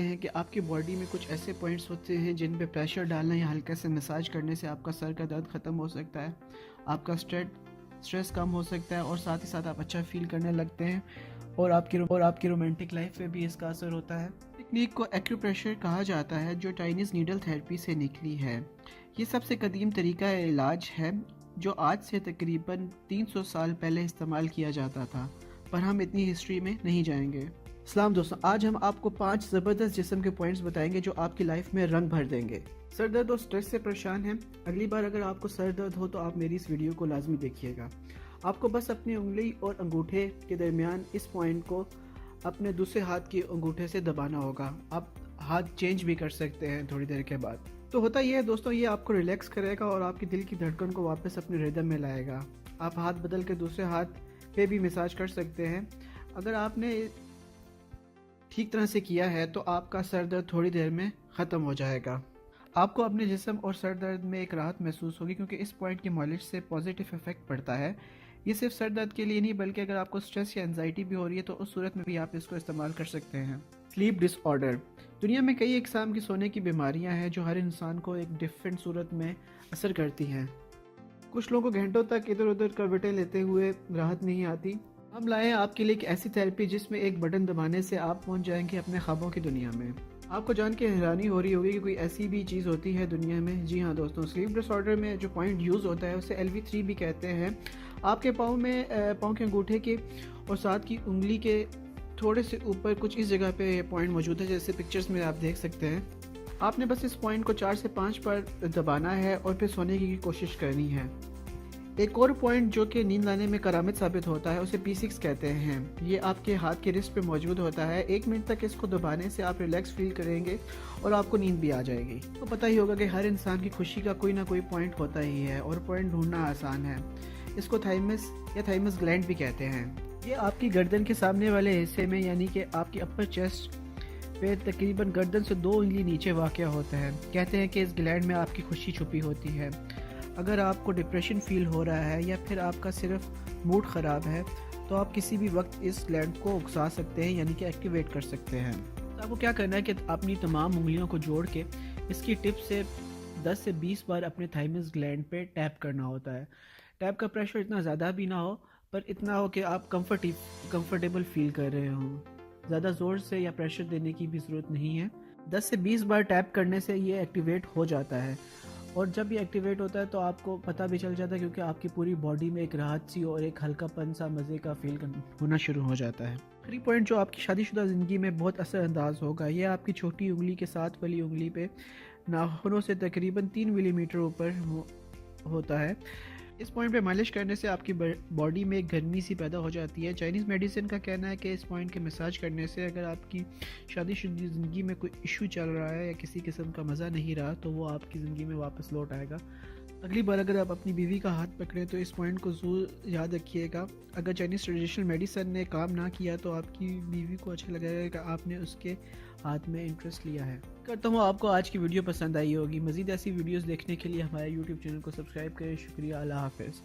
ہیں کہ آپ کی باڈی میں کچھ ایسے پوائنٹس ہوتے ہیں جن پہ پریشر ڈالنا یا ہلکے سے مساج کرنے سے آپ کا سر کا درد ختم ہو سکتا ہے، آپ کا سٹریس کم ہو سکتا ہے اور ساتھ ہی ساتھ آپ اچھا فیل کرنے لگتے ہیں اور آپ کی رومانٹک لائف پہ بھی اس کا اثر ہوتا ہے۔ ٹیکنیک کو ایکیوپریشر کہا جاتا ہے جو چائنیز نیڈل تھراپی سے نکلی ہے۔ یہ سب سے قدیم طریقہ علاج ہے جو آج سے تقریباً 300 سال پہلے استعمال کیا جاتا تھا، پر ہم اتنی ہسٹری میں نہیں جائیں گے۔ السلام دوستوں، آج ہم آپ کو 5 زبردست جسم کے پوائنٹس بتائیں گے جو آپ کی لائف میں رنگ بھر دیں گے۔ سر درد اور سٹریس سے پریشان ہیں؟ اگلی بار اگر آپ کو سر درد ہو تو آپ میری اس ویڈیو کو لازمی دیکھیے گا۔ آپ کو بس اپنی انگلی اور انگوٹھے کے درمیان اس پوائنٹ کو اپنے دوسرے ہاتھ کی انگوٹھے سے دبانا ہوگا۔ آپ ہاتھ چینج بھی کر سکتے ہیں تھوڑی دیر کے بعد۔ تو ہوتا یہ ہے دوستوں، یہ آپ کو ریلیکس کرے گا اور آپ کی دل کی دھڑکن کو واپس اپنے ردم میں لائے گا۔ آپ ہاتھ بدل کے دوسرے ہاتھ پہ بھی مساج کر سکتے ہیں۔ اگر آپ نے ٹھیک طرح سے کیا ہے تو آپ کا سر درد تھوڑی دیر میں ختم ہو جائے گا۔ آپ کو اپنے جسم اور سر درد میں ایک راحت محسوس ہوگی کیونکہ اس پوائنٹ کی مالش سے پازیٹیو افیکٹ پڑتا ہے۔ یہ صرف سر درد کے لیے نہیں بلکہ اگر آپ کو سٹریس یا انزائٹی بھی ہو رہی ہے تو اس صورت میں بھی آپ اس کو استعمال کر سکتے ہیں۔ سلیپ ڈس آرڈر۔ دنیا میں کئی اقسام کی سونے کی بیماریاں ہیں جو ہر انسان کو ایک ڈیفرنٹ صورت میں اثر کرتی ہیں۔ کچھ لوگوں کو گھنٹوں تک ادھر ادھر کروٹیں لیتے ہوئے راحت نہیں آتی۔ ہم لائے ہیں آپ کے لیے ایک ایسی تھراپی جس میں ایک بٹن دبانے سے آپ پہنچ جائیں گے اپنے خوابوں کی دنیا میں۔ آپ کو جان کے حیرانی ہو رہی ہوگی کہ کوئی ایسی بھی چیز ہوتی ہے دنیا میں۔ جی ہاں دوستوں، سلیپ ڈس آرڈر میں جو پوائنٹ یوز ہوتا ہے اسے LV3 بھی کہتے ہیں۔ آپ کے پاؤں کے انگوٹھے کے اور ساتھ کی انگلی کے تھوڑے سے اوپر کچھ اس جگہ پہ پوائنٹ موجود ہے، جیسے پکچرز میں آپ دیکھ سکتے ہیں۔ آپ نے بس اس پوائنٹ کو 4 سے 5 بار دبانا ہے اور پھر سونے کی کوشش کرنی ہے۔ ایک اور پوائنٹ جو کہ نیند لانے میں کرامت ثابت ہوتا ہے اسے P6 کہتے ہیں۔ یہ آپ کے ہاتھ کے رسٹ پہ موجود ہوتا ہے۔ 1 منٹ تک اس کو دبانے سے آپ ریلیکس فیل کریں گے اور آپ کو نیند بھی آ جائے گی۔ تو پتہ ہی ہوگا کہ ہر انسان کی خوشی کا کوئی نہ کوئی پوائنٹ ہوتا ہی ہے اور پوائنٹ ڈھونڈنا آسان ہے۔ اس کو تھائمس یا تھائمس گلینڈ بھی کہتے ہیں۔ یہ آپ کی گردن کے سامنے والے حصے میں یعنی کہ آپ کی اپر چیسٹ پہ تقریباً گردن سے 2 انگلی نیچے واقع ہوتا ہے۔ کہتے ہیں کہ اس گلینڈ میں آپ کی خوشی چھپی ہوتی ہے۔ اگر آپ کو ڈپریشن فیل ہو رہا ہے یا پھر آپ کا صرف موڈ خراب ہے تو آپ کسی بھی وقت اس گلینڈ کو اکسا سکتے ہیں یعنی کہ ایکٹیویٹ کر سکتے ہیں۔ آپ کو کیا کرنا ہے کہ اپنی تمام انگلیوں کو جوڑ کے اس کی ٹپ سے 10 سے 20 بار اپنے تھائمس گلینڈ پہ ٹیپ کرنا ہوتا ہے۔ ٹیپ کا پریشر اتنا زیادہ بھی نہ ہو پر اتنا ہو کہ آپ کمفرٹیبل فیل کر رہے ہوں۔ زیادہ زور سے یا پریشر دینے کی بھی ضرورت نہیں ہے۔ 10 سے 20 بار ٹیپ کرنے سے یہ ایکٹیویٹ ہو جاتا ہے اور جب یہ ایکٹیویٹ ہوتا ہے تو آپ کو پتہ بھی چل جاتا ہے کیونکہ آپ کی پوری باڈی میں ایک راحت سی اور ایک ہلکا پن سا مزے کا فیل ہونا شروع ہو جاتا ہے۔ آخری پوائنٹ جو آپ کی شادی شدہ زندگی میں بہت اثر انداز ہوگا، یہ آپ کی چھوٹی انگلی کے ساتھ والی انگلی پہ ناخنوں سے تقریباً 3 ملی میٹر اوپر ہوتا ہے۔ اس پوائنٹ پہ مالش کرنے سے آپ کی باڈی میں ایک گرمی سی پیدا ہو جاتی ہے۔ چائنیز میڈیسن کا کہنا ہے کہ اس پوائنٹ کے مساج کرنے سے اگر آپ کی شادی شدہ زندگی میں کوئی ایشو چل رہا ہے یا کسی قسم کا مزہ نہیں رہا تو وہ آپ کی زندگی میں واپس لوٹ آئے گا۔ اگلی بار اگر آپ اپنی بیوی کا ہاتھ پکڑیں تو اس پوائنٹ کو ضرور یاد رکھیے گا۔ اگر چائنیز ٹریڈیشنل میڈیسن نے کام نہ کیا تو آپ کی بیوی کو اچھا لگے گا کہ آپ نے اس کے ہاتھ میں انٹرسٹ لیا ہے۔ کرتا ہوں آپ کو آج کی ویڈیو پسند آئی ہوگی۔ مزید ایسی ویڈیوز دیکھنے کے لیے ہمارے YouTube چینل کو سبسکرائب کریں۔ شکریہ، اللہ حافظ۔